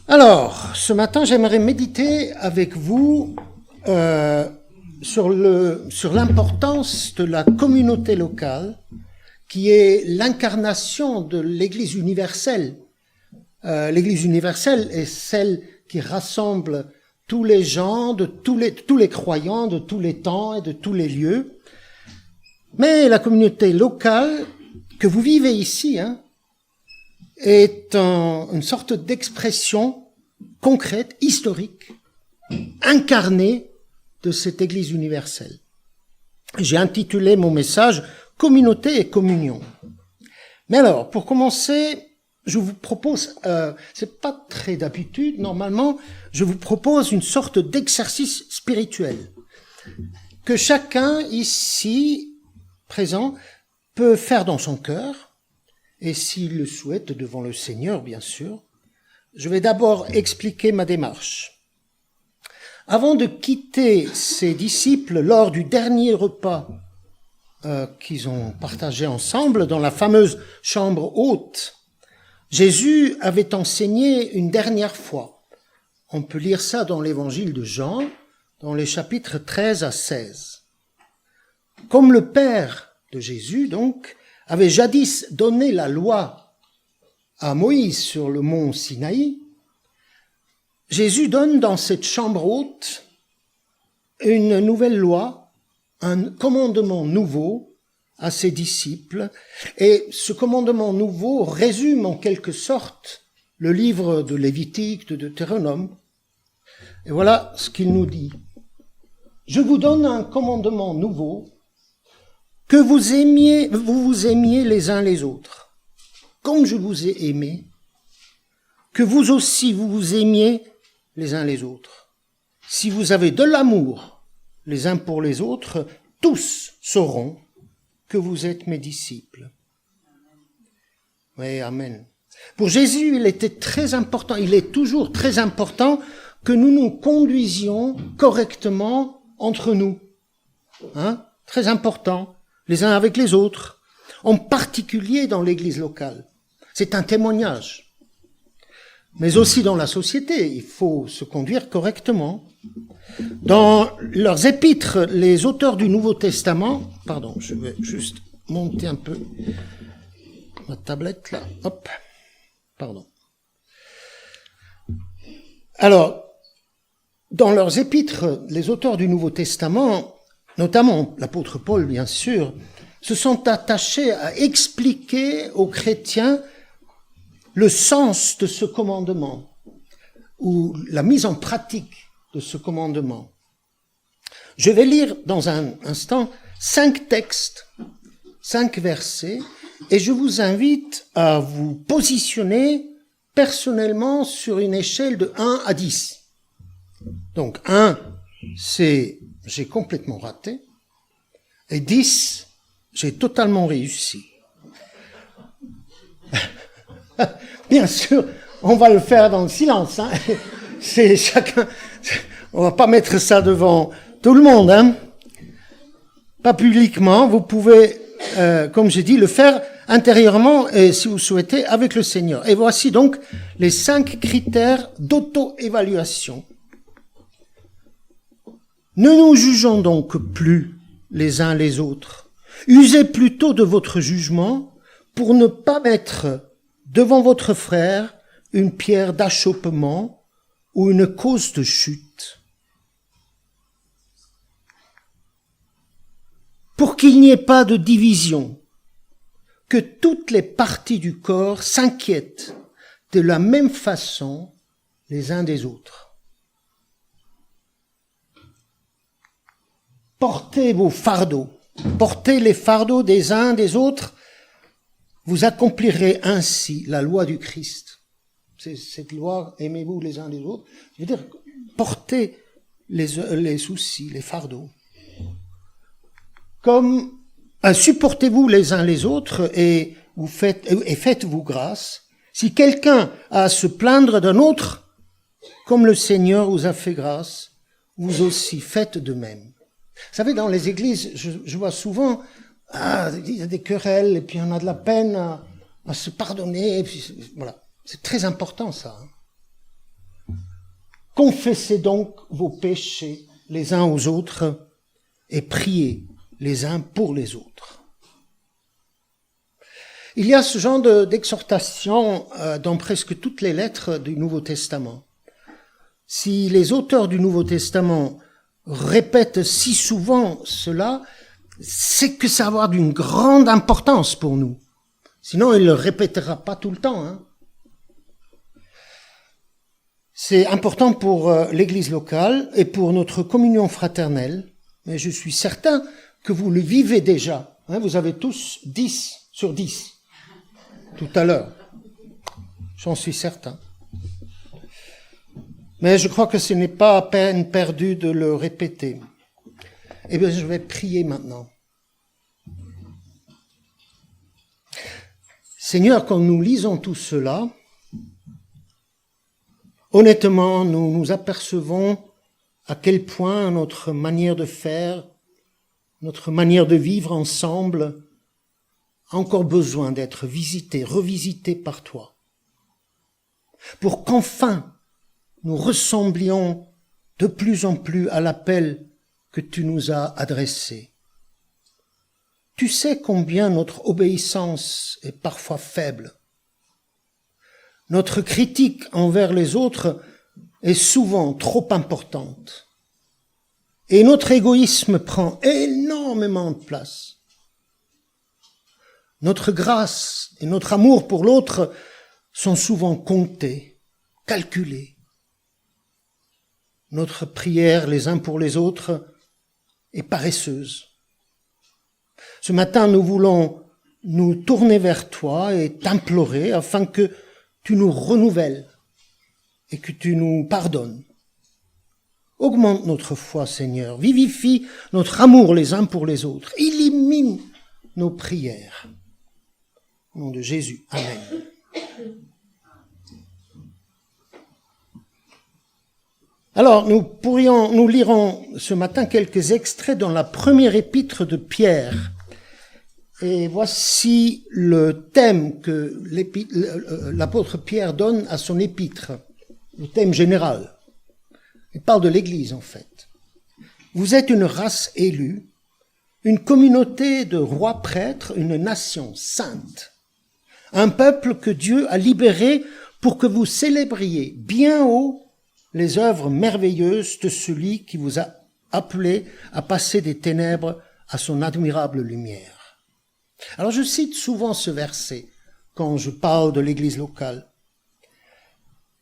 Alors, ce matin, j'aimerais méditer avec vous sur l'importance de la communauté locale, qui est l'incarnation de l'Église universelle. L'Église universelle est celle qui rassemble tous les gens, tous les croyants, de tous les temps et de tous les lieux. Mais la communauté locale que vous vivez ici, est une sorte d'expression concrète, historique, incarnée de cette Église universelle. J'ai intitulé mon message « Communauté et communion ». Mais alors, pour commencer, je vous propose, c'est pas très d'habitude, normalement, je vous propose une sorte d'exercice spirituel que chacun ici présent peut faire dans son cœur, et s'il le souhaite devant le Seigneur, bien sûr. Je vais d'abord expliquer ma démarche. Avant de quitter ses disciples lors du dernier repas qu'ils ont partagé ensemble dans la fameuse chambre haute, Jésus avait enseigné une dernière fois. On peut lire ça dans l'évangile de Jean, dans les chapitres 13 à 16. Comme le Père de Jésus, donc, avait jadis donné la loi à Moïse sur le mont Sinaï, Jésus donne dans cette chambre haute une nouvelle loi, un commandement nouveau à ses disciples. Et ce commandement nouveau résume en quelque sorte le livre de Lévitique, de Deutéronome. Et voilà ce qu'il nous dit. « Je vous donne un commandement nouveau, que vous vous aimiez les uns les autres, comme je vous ai aimé, que vous aussi vous vous aimiez les uns les autres. Si vous avez de l'amour les uns pour les autres, tous sauront que vous êtes mes disciples. » Oui, amen. Pour Jésus, il était très important, il est toujours très important que nous nous conduisions correctement entre nous. Très important. Les uns avec les autres, en particulier dans l'église locale. C'est un témoignage. Mais aussi dans la société, il faut se conduire correctement. Dans leurs épîtres, les auteurs du Nouveau Testament, pardon, je vais juste monter un peu ma tablette là, hop, pardon. Alors, dans leurs épîtres, les auteurs du Nouveau Testament, notamment l'apôtre Paul, bien sûr, se sont attachés à expliquer aux chrétiens le sens de ce commandement ou la mise en pratique de ce commandement. Je vais lire dans un instant 5 textes, 5 versets, et je vous invite à vous positionner personnellement sur une échelle de 1 à 10. Donc 1, c'est j'ai complètement raté, et 10, j'ai totalement réussi. Bien sûr, on va le faire dans le silence, c'est chacun, on va pas mettre ça devant tout le monde, pas publiquement, vous pouvez, comme j'ai dit, le faire intérieurement, et si vous souhaitez, avec le Seigneur. Et voici donc les 5 critères d'auto-évaluation. Ne nous jugeons donc plus les uns les autres. Usez plutôt de votre jugement pour ne pas mettre devant votre frère une pierre d'achoppement ou une cause de chute. Pour qu'il n'y ait pas de division, que toutes les parties du corps s'inquiètent de la même façon les uns des autres. Portez vos fardeaux, portez les fardeaux des uns des autres, vous accomplirez ainsi la loi du Christ. C'est cette loi, aimez-vous les uns les autres. Je veux dire, portez les soucis, les fardeaux. Comme supportez-vous les uns les autres et faites-vous grâce. Si quelqu'un a à se plaindre d'un autre, comme le Seigneur vous a fait grâce, vous aussi faites de même. Vous savez, dans les églises, je vois souvent, il y a des querelles, et puis on a de la peine à se pardonner, et puis voilà. C'est très important, ça. Confessez donc vos péchés les uns aux autres et priez les uns pour les autres. Il y a ce genre d'exhortation dans presque toutes les lettres du Nouveau Testament. Si les auteurs du Nouveau Testament répètent si souvent cela, c'est que ça va avoir d'une grande importance pour nous. Sinon, il ne le répétera pas tout le temps. Hein. C'est important pour l'Église locale et pour notre communion fraternelle, mais je suis certain que vous le vivez déjà. Hein. Vous avez tous 10 sur 10 tout à l'heure. J'en suis certain. Mais je crois que ce n'est pas à peine perdu de le répéter. Eh bien, je vais prier maintenant. Seigneur, quand nous lisons tout cela, honnêtement, nous nous apercevons à quel point notre manière de faire, notre manière de vivre ensemble a encore besoin d'être visitée, revisitée par toi, pour qu'enfin nous ressemblions de plus en plus à l'appel que tu nous as adressé. Tu sais combien notre obéissance est parfois faible. Notre critique envers les autres est souvent trop importante. Et notre égoïsme prend énormément de place. Notre grâce et notre amour pour l'autre sont souvent comptés, calculés. Notre prière les uns pour les autres est paresseuse. Ce matin, nous voulons nous tourner vers toi et t'implorer afin que tu nous renouvelles et que tu nous pardonnes. Augmente notre foi, Seigneur. Vivifie notre amour les uns pour les autres. Élimine nos prières. Au nom de Jésus. Amen. Alors, nous lirons ce matin quelques extraits dans la première épître de Pierre. Et voici le thème que l'apôtre Pierre donne à son épître, le thème général. Il parle de l'Église, en fait. Vous êtes une race élue, une communauté de rois prêtres, une nation sainte, un peuple que Dieu a libéré pour que vous célébriez bien haut les œuvres merveilleuses de celui qui vous a appelé à passer des ténèbres à son admirable lumière. Alors je cite souvent ce verset quand je parle de l'Église locale.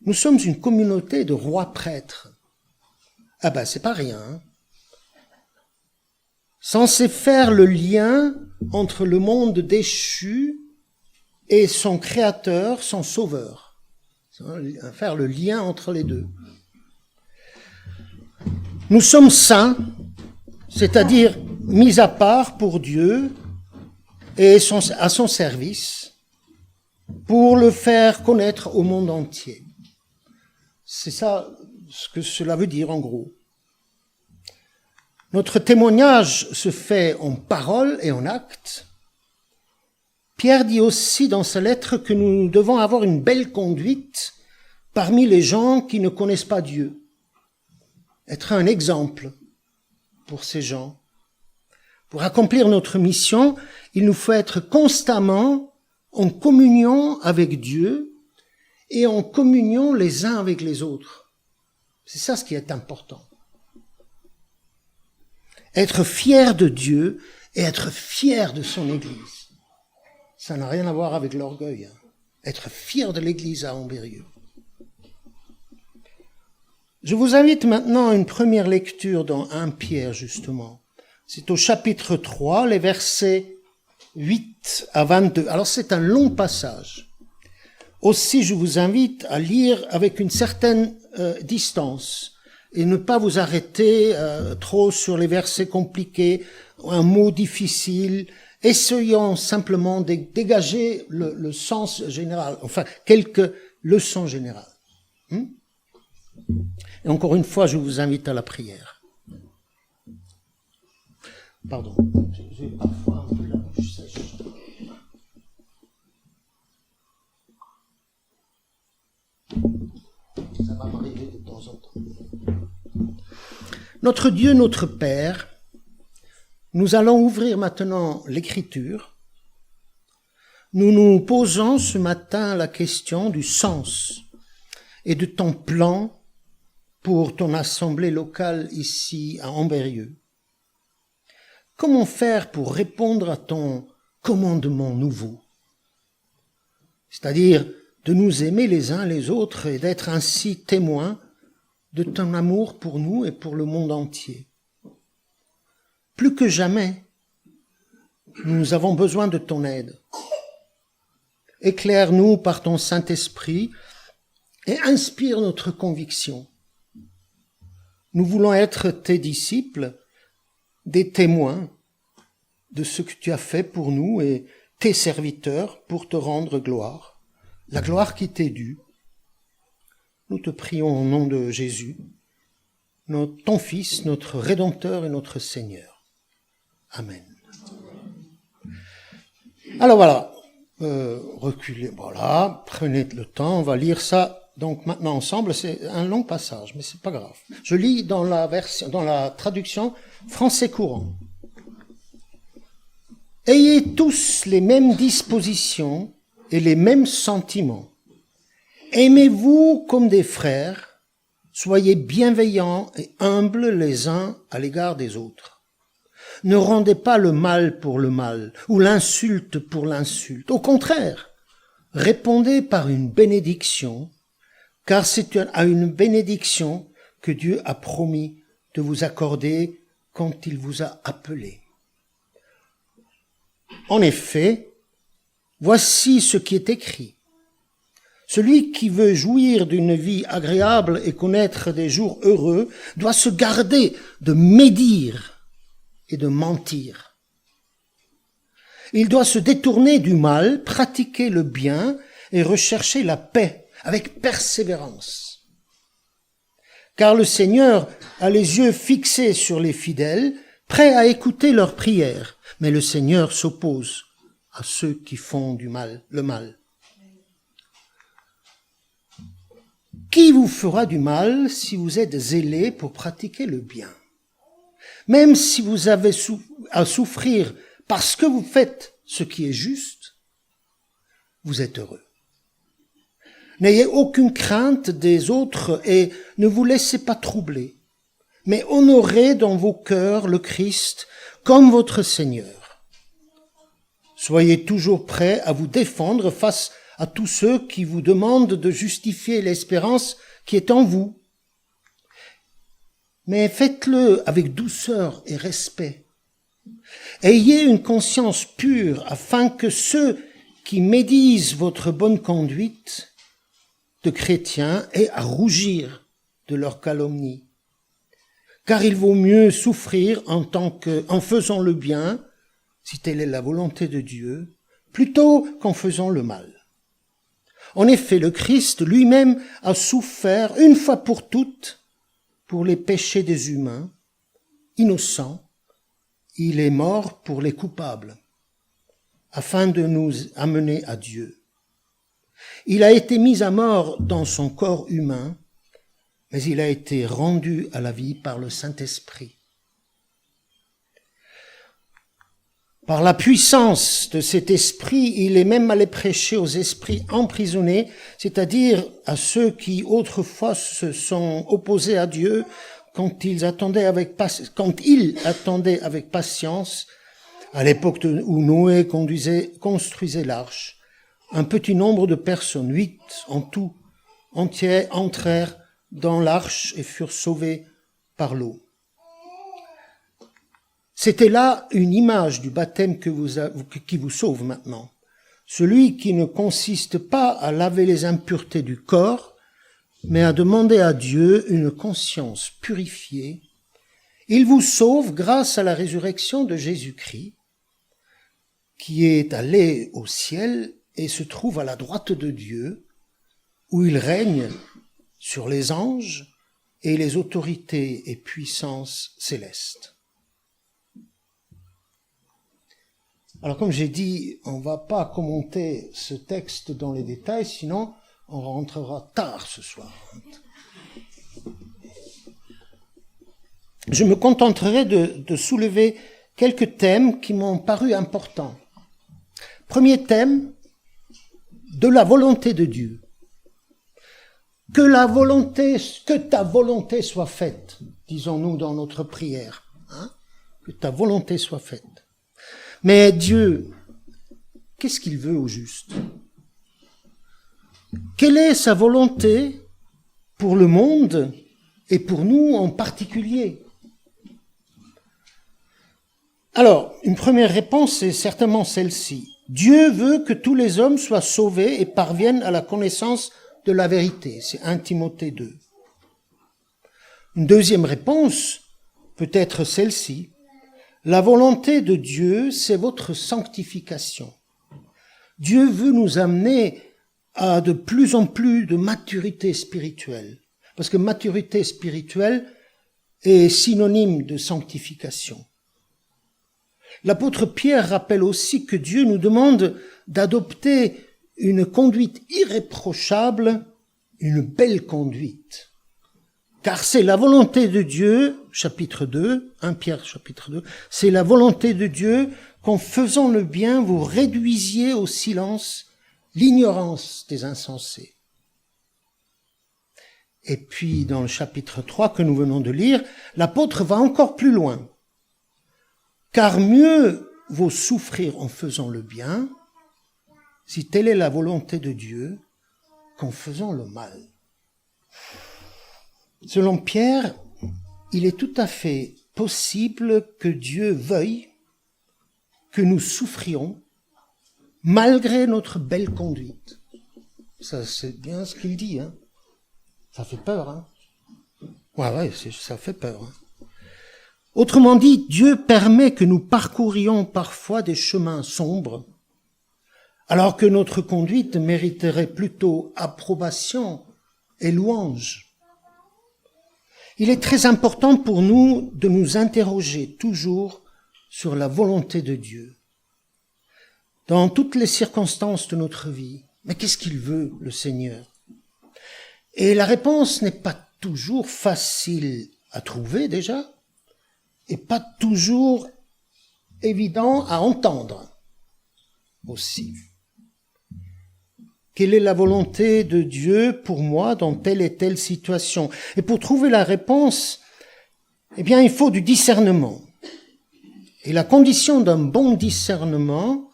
Nous sommes une communauté de rois prêtres. Ah ben c'est pas rien. Hein. Censé faire le lien entre le monde déchu et son créateur, son sauveur. Faire le lien entre les deux. Nous sommes saints, c'est-à-dire mis à part pour Dieu et à son service pour le faire connaître au monde entier. C'est ça ce que cela veut dire en gros. Notre témoignage se fait en parole et en acte. Pierre dit aussi dans sa lettre que nous devons avoir une belle conduite parmi les gens qui ne connaissent pas Dieu. Être un exemple pour ces gens. Pour accomplir notre mission, il nous faut être constamment en communion avec Dieu et en communion les uns avec les autres. C'est ça ce qui est important. Être fier de Dieu et être fier de son Église. Ça n'a rien à voir avec l'orgueil. Hein. Être fier de l'Église à Ambérieu. Je vous invite maintenant à une première lecture dans 1 Pierre, justement. C'est au chapitre 3, les versets 8 à 22. Alors c'est un long passage. Aussi, je vous invite à lire avec une certaine distance et ne pas vous arrêter trop sur les versets compliqués, un mot difficile. Essayons simplement de dégager le sens général, enfin quelques leçons générales. Et encore une fois, je vous invite à la prière. Pardon, j'ai parfois un peu la bouche sèche. Ça va m'arriver de temps temps en temps. Notre Dieu, notre Père, nous allons ouvrir maintenant l'Écriture. Nous nous posons ce matin la question du sens et de ton plan pour ton assemblée locale ici à Ambérieu. Comment faire pour répondre à ton commandement nouveau? C'est-à-dire de nous aimer les uns les autres et d'être ainsi témoins de ton amour pour nous et pour le monde entier. Plus que jamais, nous avons besoin de ton aide. Éclaire-nous par ton Saint-Esprit et inspire notre conviction. Nous voulons être tes disciples, des témoins de ce que tu as fait pour nous et tes serviteurs pour te rendre gloire, la gloire qui t'est due. Nous te prions au nom de Jésus, ton Fils, notre Rédempteur et notre Seigneur. Amen. Alors voilà, reculez, voilà, prenez le temps, on va lire ça donc maintenant ensemble. C'est un long passage, mais c'est pas grave. Je lis dans la traduction français courant. Ayez tous les mêmes dispositions et les mêmes sentiments. Aimez-vous comme des frères, soyez bienveillants et humbles les uns à l'égard des autres. Ne rendez pas le mal pour le mal ou l'insulte pour l'insulte. Au contraire, répondez par une bénédiction, car c'est à une bénédiction que Dieu a promis de vous accorder quand il vous a appelé. En effet, voici ce qui est écrit. Celui qui veut jouir d'une vie agréable et connaître des jours heureux doit se garder de médire et de mentir. Il doit se détourner du mal, pratiquer le bien et rechercher la paix avec persévérance. Car le Seigneur a les yeux fixés sur les fidèles, prêt à écouter leurs prières, mais le Seigneur s'oppose à ceux qui font le mal. Qui vous fera du mal si vous êtes zélés pour pratiquer le bien? Même si vous avez à souffrir parce que vous faites ce qui est juste, vous êtes heureux. N'ayez aucune crainte des autres et ne vous laissez pas troubler, mais honorez dans vos cœurs le Christ comme votre Seigneur. Soyez toujours prêts à vous défendre face à tous ceux qui vous demandent de justifier l'espérance qui est en vous. Mais faites-le avec douceur et respect. Ayez une conscience pure afin que ceux qui médisent votre bonne conduite de chrétiens aient à rougir de leur calomnie. Car il vaut mieux souffrir en faisant le bien, si telle est la volonté de Dieu, plutôt qu'en faisant le mal. En effet, le Christ lui-même a souffert une fois pour toutes pour les péchés des humains, innocent, il est mort pour les coupables, afin de nous amener à Dieu. Il a été mis à mort dans son corps humain, mais il a été rendu à la vie par le Saint-Esprit. Par la puissance de cet esprit, il est même allé prêcher aux esprits emprisonnés, c'est-à-dire à ceux qui autrefois se sont opposés à Dieu quand ils attendaient avec patience, à l'époque où Noé construisait l'arche. Un petit nombre de personnes, 8 en tout, entrèrent dans l'arche et furent sauvés par l'eau. C'était là une image du baptême qui vous sauve maintenant. Celui qui ne consiste pas à laver les impuretés du corps, mais à demander à Dieu une conscience purifiée. Il vous sauve grâce à la résurrection de Jésus-Christ, qui est allé au ciel et se trouve à la droite de Dieu, où il règne sur les anges et les autorités et puissances célestes. Alors comme j'ai dit, on ne va pas commenter ce texte dans les détails, sinon on rentrera tard ce soir. je me contenterai de soulever quelques thèmes qui m'ont paru importants. Premier thème, de la volonté de Dieu. Que ta volonté soit faite, disons-nous dans notre prière. Que ta volonté soit faite. Mais Dieu, qu'est-ce qu'il veut au juste? Quelle est sa volonté pour le monde et pour nous en particulier? Alors, une première réponse est certainement celle-ci. Dieu veut que tous les hommes soient sauvés et parviennent à la connaissance de la vérité. C'est 1 Timothée 2. Une deuxième réponse peut être celle-ci. La volonté de Dieu, c'est votre sanctification. Dieu veut nous amener à de plus en plus de maturité spirituelle. Parce que maturité spirituelle est synonyme de sanctification. L'apôtre Pierre rappelle aussi que Dieu nous demande d'adopter une conduite irréprochable, une belle conduite. Car c'est la volonté de Dieu, chapitre 2, 1 Pierre chapitre 2, c'est la volonté de Dieu qu'en faisant le bien, vous réduisiez au silence l'ignorance des insensés. Et puis, dans le chapitre 3 que nous venons de lire, l'apôtre va encore plus loin. Car mieux vaut souffrir en faisant le bien, si telle est la volonté de Dieu, qu'en faisant le mal. Selon Pierre, il est tout à fait possible que Dieu veuille que nous souffrions malgré notre belle conduite. Ça, c'est bien ce qu'il dit, hein. Ça fait peur, hein. Ouais, ça fait peur, hein. Autrement dit, Dieu permet que nous parcourions parfois des chemins sombres, alors que notre conduite mériterait plutôt approbation et louange. Il est très important pour nous de nous interroger toujours sur la volonté de Dieu. Dans toutes les circonstances de notre vie, mais qu'est-ce qu'il veut, le Seigneur? Et la réponse n'est pas toujours facile à trouver déjà, et pas toujours évident à entendre aussi. Quelle est la volonté de Dieu pour moi dans telle et telle situation? Et pour trouver la réponse, eh bien, il faut du discernement. Et la condition d'un bon discernement,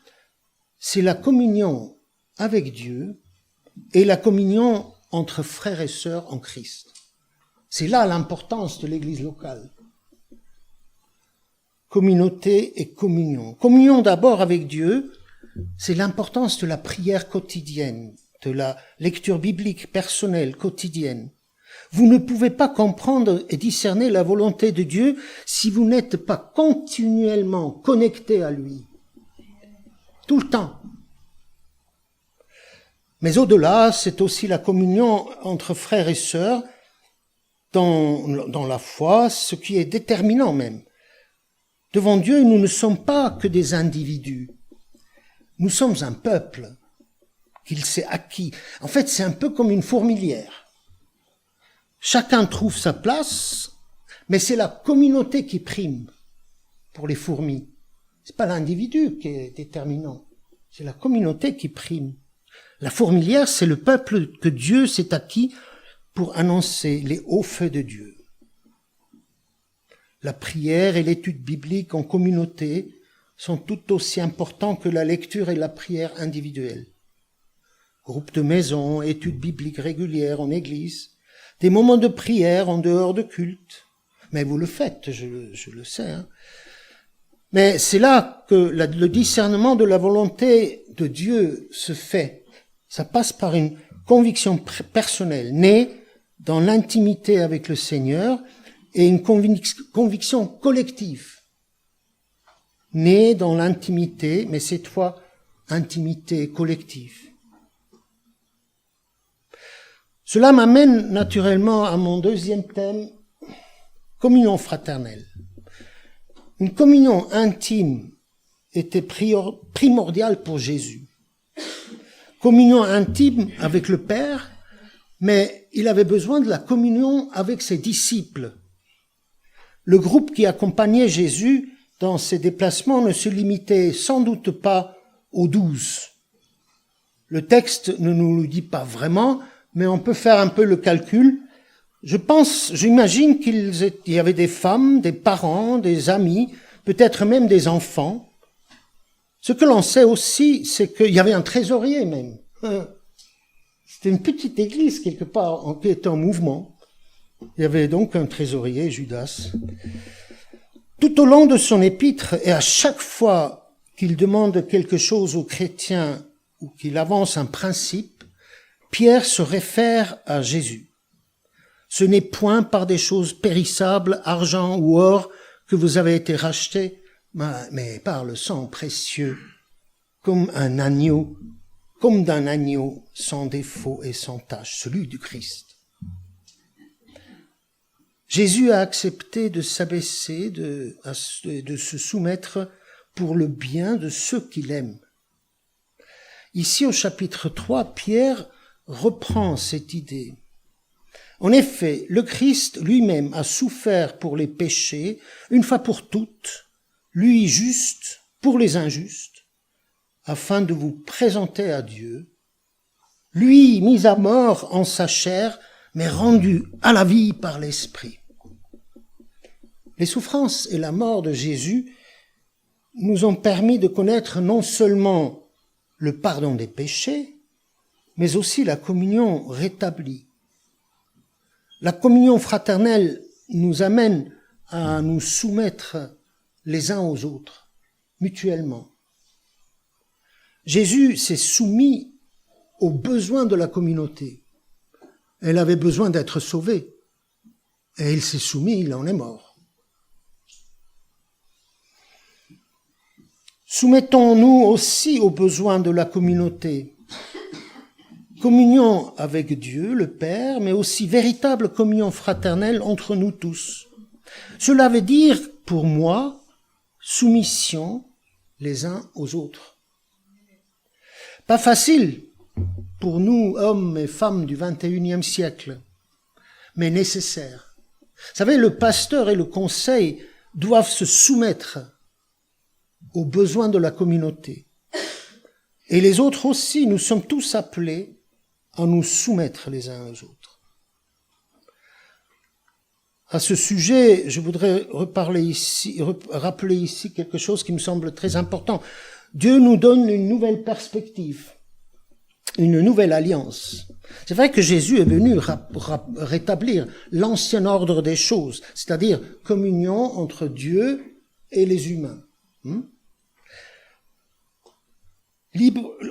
c'est la communion avec Dieu et la communion entre frères et sœurs en Christ. C'est là l'importance de l'Église locale. Communauté et communion. Communion d'abord avec Dieu, c'est l'importance de la prière quotidienne, de la lecture biblique personnelle quotidienne. Vous ne pouvez pas comprendre et discerner la volonté de Dieu si vous n'êtes pas continuellement connecté à lui. Tout le temps. Mais au-delà, c'est aussi la communion entre frères et sœurs dans la foi, ce qui est déterminant même. Devant Dieu, nous ne sommes pas que des individus. Nous sommes un peuple qu'il s'est acquis. En fait, c'est un peu comme une fourmilière. Chacun trouve sa place, mais c'est la communauté qui prime pour les fourmis. C'est pas l'individu qui est déterminant, c'est la communauté qui prime. La fourmilière, c'est le peuple que Dieu s'est acquis pour annoncer les hauts faits de Dieu. La prière et l'étude biblique en communauté sont tout aussi importants que la lecture et la prière individuelle. Groupe de maison, études bibliques régulières en église, des moments de prière en dehors de culte. Mais vous le faites, je le sais. Hein. Mais c'est là que le discernement de la volonté de Dieu se fait. Ça passe par une conviction personnelle, née dans l'intimité avec le Seigneur, et une conviction collective, née dans l'intimité, mais cette fois intimité collective. Cela m'amène naturellement à mon deuxième thème, communion fraternelle. Une communion intime était primordiale pour Jésus. Communion intime avec le Père, mais il avait besoin de la communion avec ses disciples. le groupe qui accompagnait Jésus dans ses déplacements ne se limitait sans doute pas aux 12. Le texte ne nous le dit pas vraiment, mais on peut faire un peu le calcul. J'imagine qu'il y avait des femmes, des parents, des amis, peut-être même des enfants. Ce que l'on sait aussi, c'est qu'il y avait un trésorier même. C'était une petite église quelque part qui était en mouvement. Il y avait donc un trésorier, Judas. Tout au long de son épître et à chaque fois qu'il demande quelque chose aux chrétiens ou qu'il avance un principe, Pierre se réfère à Jésus. Ce n'est point par des choses périssables, argent ou or, que vous avez été rachetés, mais par le sang précieux, comme d'un agneau sans défaut et sans tache, celui du Christ. Jésus a accepté de s'abaisser, de se soumettre pour le bien de ceux qu'il aime. Ici, au chapitre 3, Pierre reprend cette idée. En effet, le Christ lui-même a souffert pour les péchés, une fois pour toutes, lui juste pour les injustes, afin de vous présenter à Dieu, lui mis à mort en sa chair, mais rendu à la vie par l'Esprit. Les souffrances et la mort de Jésus nous ont permis de connaître non seulement le pardon des péchés, mais aussi la communion rétablie. La communion fraternelle nous amène à nous soumettre les uns aux autres, mutuellement. Jésus s'est soumis aux besoins de la communauté. Elle avait besoin d'être sauvée. Et il s'est soumis, il en est mort. Soumettons-nous aussi aux besoins de la communauté. Communion avec Dieu, le Père, mais aussi véritable communion fraternelle entre nous tous. Cela veut dire, pour moi, soumission les uns aux autres. Pas facile pour nous, hommes et femmes du XXIe siècle, mais nécessaire. Vous savez, le pasteur et le conseil doivent se soumettre aux besoins de la communauté. Et les autres aussi, nous sommes tous appelés à nous soumettre les uns aux autres. À ce sujet, je voudrais rappeler ici quelque chose qui me semble très important. Dieu nous donne une nouvelle perspective, une nouvelle alliance. C'est vrai que Jésus est venu rétablir l'ancien ordre des choses, c'est-à-dire communion entre Dieu et les humains.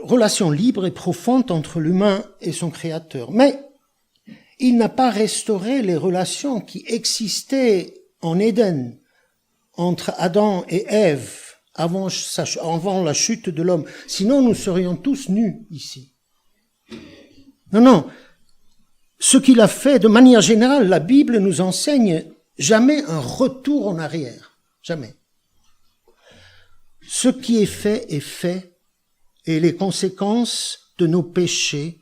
Relation libre et profonde entre l'humain et son Créateur. Mais il n'a pas restauré les relations qui existaient en Éden entre Adam et Ève avant la chute de l'homme. Sinon, nous serions tous nus ici. Non. Ce qu'il a fait, de manière générale, la Bible nous enseigne jamais un retour en arrière. Jamais. Ce qui est fait, et les conséquences de nos péchés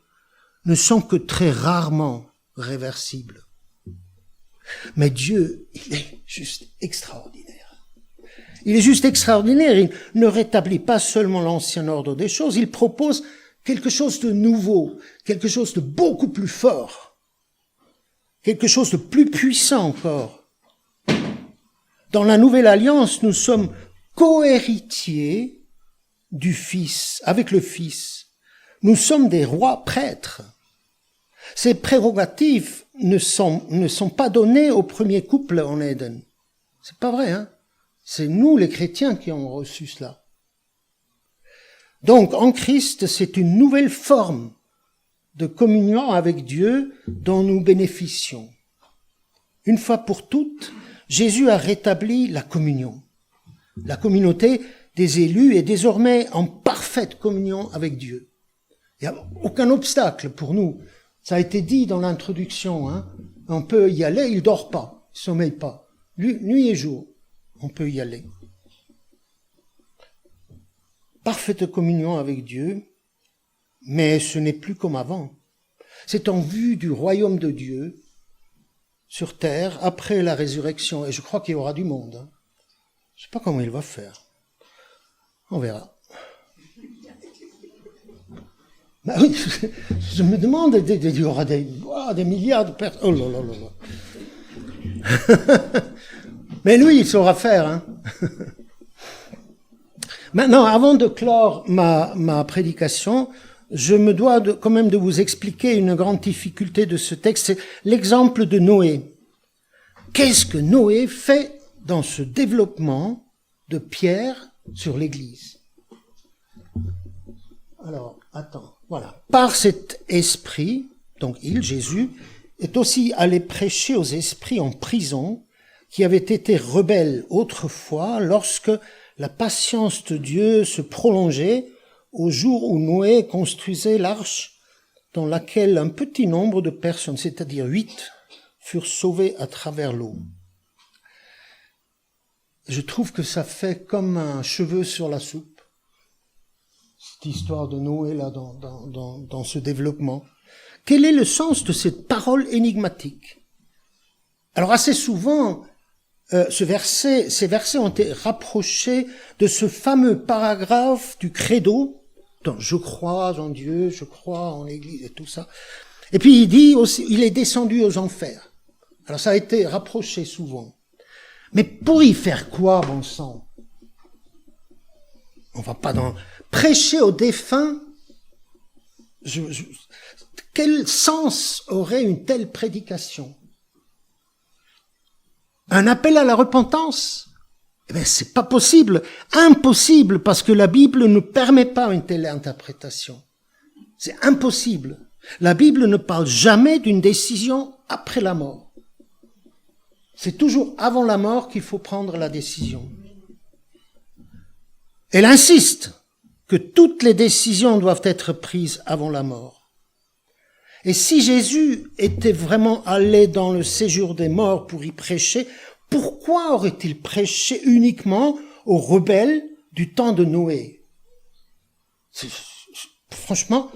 ne sont que très rarement réversibles. Mais Dieu, il est juste extraordinaire. Il est juste extraordinaire. Il ne rétablit pas seulement l'ancien ordre des choses, il propose quelque chose de nouveau, quelque chose de beaucoup plus fort, quelque chose de plus puissant encore. Dans la Nouvelle Alliance, nous sommes co-héritiers du Fils, avec le Fils. Nous sommes des rois prêtres. Ces prérogatives ne sont pas données au premier couple en Éden. C'est pas vrai, hein? C'est nous, les chrétiens, qui avons reçu cela. Donc, en Christ, c'est une nouvelle forme de communion avec Dieu dont nous bénéficions. Une fois pour toutes, Jésus a rétabli la communion. La communauté des élus est désormais en parfaite communion avec Dieu. Il n'y a aucun obstacle pour nous. Ça a été dit dans l'introduction, hein. On peut y aller, il dort pas, il sommeille pas. Nuit et jour, on peut y aller. Parfaite communion avec Dieu, mais ce n'est plus comme avant. C'est en vue du royaume de Dieu sur terre après la résurrection. Et je crois qu'il y aura du monde. Hein. Je ne sais pas comment il va faire. On verra. Ben oui, je me demande, il y aura des milliards de personnes. Oh là là là là. Mais lui, il saura faire. Hein. Maintenant, avant de clore ma prédication, je me dois quand même de vous expliquer une grande difficulté de ce texte. C'est l'exemple de Noé. Qu'est-ce que Noé fait dans ce développement de Pierre sur l'Église? Alors, attends. Voilà. Par cet esprit, donc Jésus, est aussi allé prêcher aux esprits en prison qui avaient été rebelles autrefois lorsque la patience de Dieu se prolongeait au jour où Noé construisait l'arche dans laquelle un petit nombre de personnes, c'est-à-dire 8, furent sauvées à travers l'eau. Je trouve que ça fait comme un cheveu sur la soupe. Cette histoire de Noé là dans ce développement. Quel est le sens de cette parole énigmatique? Alors assez souvent, ces versets ont été rapprochés de ce fameux paragraphe du credo, dont je crois en Dieu, je crois en l'Église et tout ça. Et puis il dit aussi, il est descendu aux enfers. Alors ça a été rapproché souvent. Mais pour y faire quoi, bon sang? On va pas dans... Prêcher aux défunts, quel sens aurait une telle prédication? Un appel à la repentance? Eh bien, c'est pas possible, impossible, parce que la Bible ne permet pas une telle interprétation. C'est impossible. La Bible ne parle jamais d'une décision après la mort. C'est toujours avant la mort qu'il faut prendre la décision. Elle insiste que toutes les décisions doivent être prises avant la mort. Et si Jésus était vraiment allé dans le séjour des morts pour y prêcher, pourquoi aurait-il prêché uniquement aux rebelles du temps de Noé? Franchement,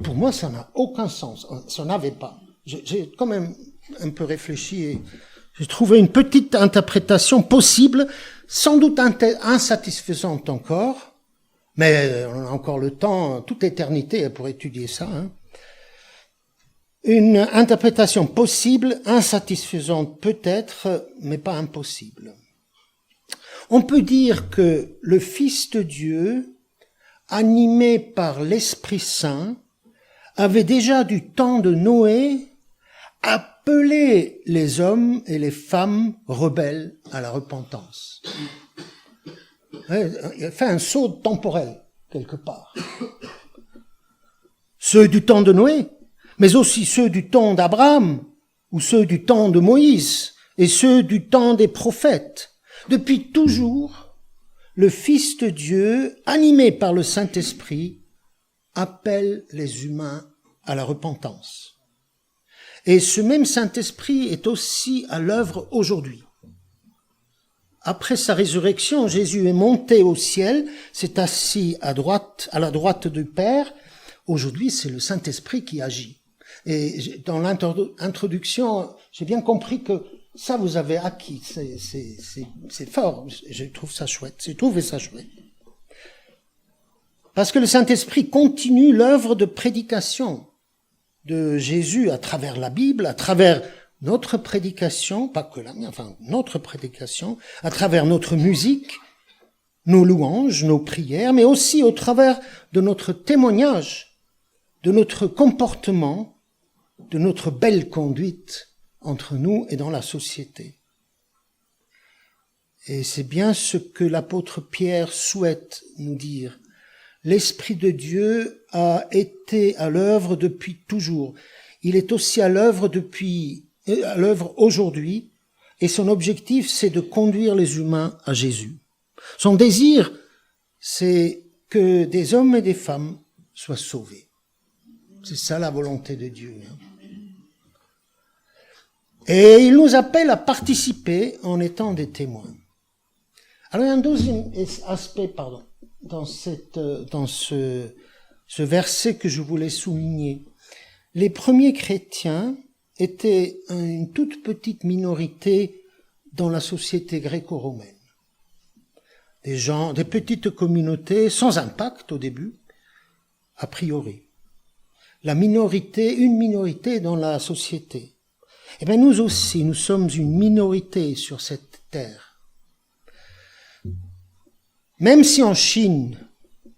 pour moi, ça n'a aucun sens. Ça n'avait pas. J'ai quand même un peu réfléchi et j'ai trouvé une petite interprétation possible, sans doute insatisfaisante encore, mais on a encore le temps, toute éternité pour étudier ça. Hein. Une interprétation possible, insatisfaisante peut-être, mais pas impossible. On peut dire que le Fils de Dieu, animé par l'Esprit Saint, avait déjà du temps de Noé appelé les hommes et les femmes rebelles à la repentance. Il a fait un saut temporel, quelque part. Ceux du temps de Noé, mais aussi ceux du temps d'Abraham, ou ceux du temps de Moïse, et ceux du temps des prophètes. Depuis toujours, le Fils de Dieu, animé par le Saint-Esprit, appelle les humains à la repentance. Et ce même Saint-Esprit est aussi à l'œuvre aujourd'hui. Après sa résurrection, Jésus est monté au ciel, s'est assis à la droite du Père. Aujourd'hui, c'est le Saint-Esprit qui agit. Et dans l'introduction, j'ai bien compris que ça, vous avez acquis. C'est fort. Je trouve ça chouette. J'ai trouvé ça chouette. Parce que le Saint-Esprit continue l'œuvre de prédication de Jésus à travers la Bible, à travers notre prédication, pas que la mienne, enfin notre prédication, à travers notre musique, nos louanges, nos prières, mais aussi au travers de notre témoignage, de notre comportement, de notre belle conduite entre nous et dans la société. Et c'est bien ce que l'apôtre Pierre souhaite nous dire. L'Esprit de Dieu a été à l'œuvre depuis toujours. Il est aussi à l'œuvre aujourd'hui, et son objectif, c'est de conduire les humains à Jésus. Son désir, c'est que des hommes et des femmes soient sauvés. C'est ça la volonté de Dieu. Et il nous appelle à participer en étant des témoins. Alors il y a un deuxième aspect, dans ce verset que je voulais souligner. Les premiers chrétiens était une toute petite minorité dans la société gréco-romaine. Des petites communautés sans impact au début, a priori. Une minorité dans la société. Eh bien, nous aussi, nous sommes une minorité sur cette terre. Même si en Chine,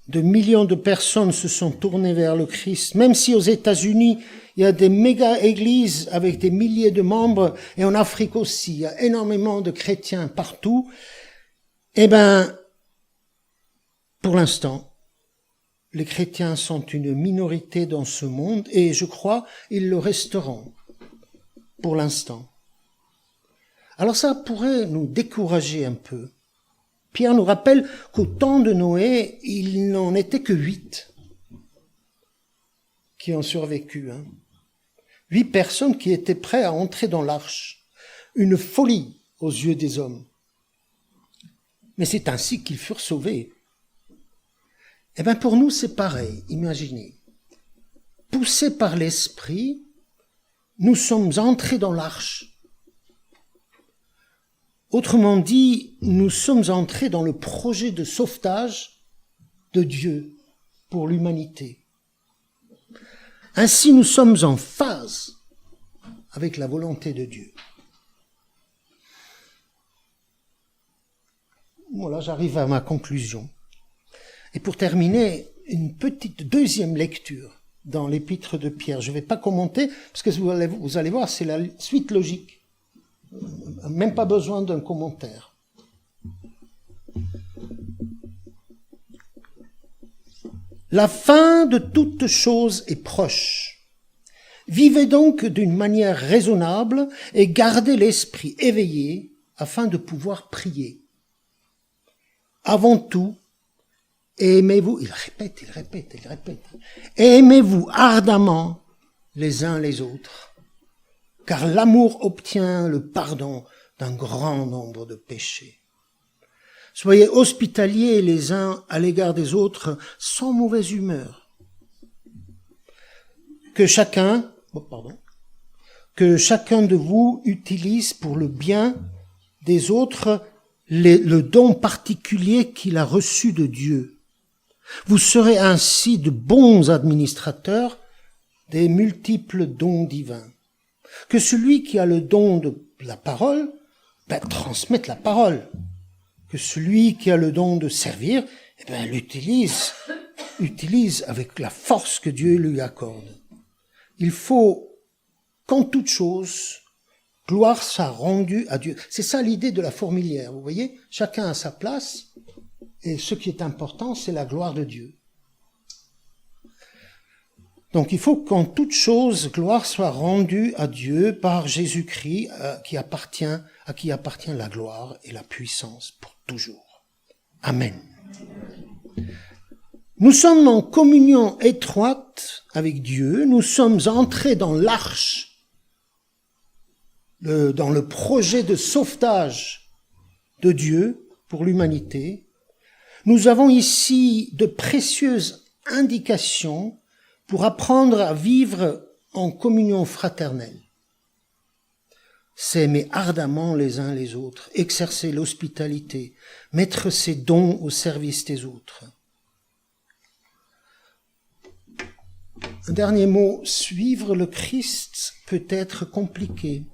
de millions de personnes se sont tournées vers le Christ, même si aux États-Unis, il y a des méga-églises avec des milliers de membres, et en Afrique aussi, il y a énormément de chrétiens partout, eh bien, pour l'instant, les chrétiens sont une minorité dans ce monde, et je crois ils le resteront, pour l'instant. Alors ça pourrait nous décourager un peu. Pierre nous rappelle qu'au temps de Noé, il n'en était que 8 qui ont survécu. 8 personnes qui étaient prêtes à entrer dans l'arche. Une folie aux yeux des hommes. Mais c'est ainsi qu'ils furent sauvés. Eh bien, pour nous, c'est pareil, imaginez. Poussés par l'Esprit, nous sommes entrés dans l'arche. Autrement dit, nous sommes entrés dans le projet de sauvetage de Dieu pour l'humanité. Ainsi, nous sommes en phase avec la volonté de Dieu. Voilà, j'arrive à ma conclusion. Et pour terminer, une petite deuxième lecture dans l'épître de Pierre. Je ne vais pas commenter, parce que vous allez voir, c'est la suite logique. Même pas besoin d'un commentaire. La fin de toute chose est proche. Vivez donc d'une manière raisonnable et gardez l'esprit éveillé afin de pouvoir prier. Avant tout, aimez-vous, il répète, aimez-vous ardemment les uns les autres, car l'amour obtient le pardon d'un grand nombre de péchés. Soyez hospitaliers les uns à l'égard des autres sans mauvaise humeur. Que chacun de vous utilise pour le bien des autres le don particulier qu'il a reçu de Dieu. Vous serez ainsi de bons administrateurs des multiples dons divins. Que celui qui a le don de la parole, transmette la parole. Que celui qui a le don de servir, l'utilise avec la force que Dieu lui accorde. Il faut qu'en toute chose, gloire soit rendue à Dieu. C'est ça l'idée de la fourmilière, vous voyez? Chacun a sa place, et ce qui est important, c'est la gloire de Dieu. Donc il faut qu'en toute chose, gloire soit rendue à Dieu par Jésus-Christ, à qui appartient la gloire et la puissance pour toujours. Amen. Nous sommes en communion étroite avec Dieu, nous sommes entrés dans l'arche, dans le projet de sauvetage de Dieu pour l'humanité. Nous avons ici de précieuses indications pour apprendre à vivre en communion fraternelle. S'aimer ardemment les uns les autres, exercer l'hospitalité, mettre ses dons au service des autres. Un dernier mot, suivre le Christ peut être compliqué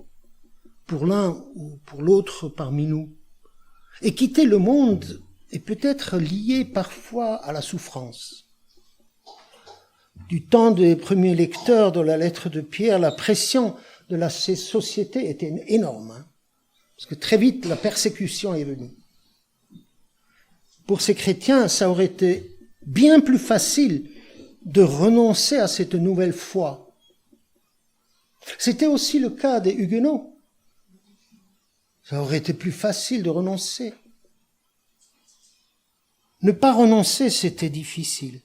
pour l'un ou pour l'autre parmi nous. Et quitter le monde est peut-être lié parfois à la souffrance. Du temps des premiers lecteurs de la lettre de Pierre, la pression de la société était énorme, parce que très vite la persécution est venue. Pour ces chrétiens, ça aurait été bien plus facile de renoncer à cette nouvelle foi. C'était aussi le cas des Huguenots. Ça aurait été plus facile de renoncer. Ne pas renoncer, c'était difficile.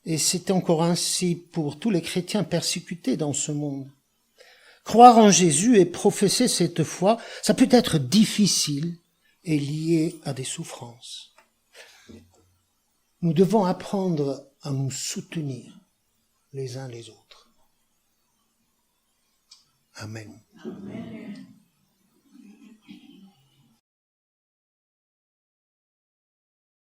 Et c'est encore ainsi pour tous les chrétiens persécutés dans ce monde. Croire en Jésus et professer cette foi, ça peut être difficile et lié à des souffrances. Nous devons apprendre à nous soutenir les uns les autres. Amen. Amen.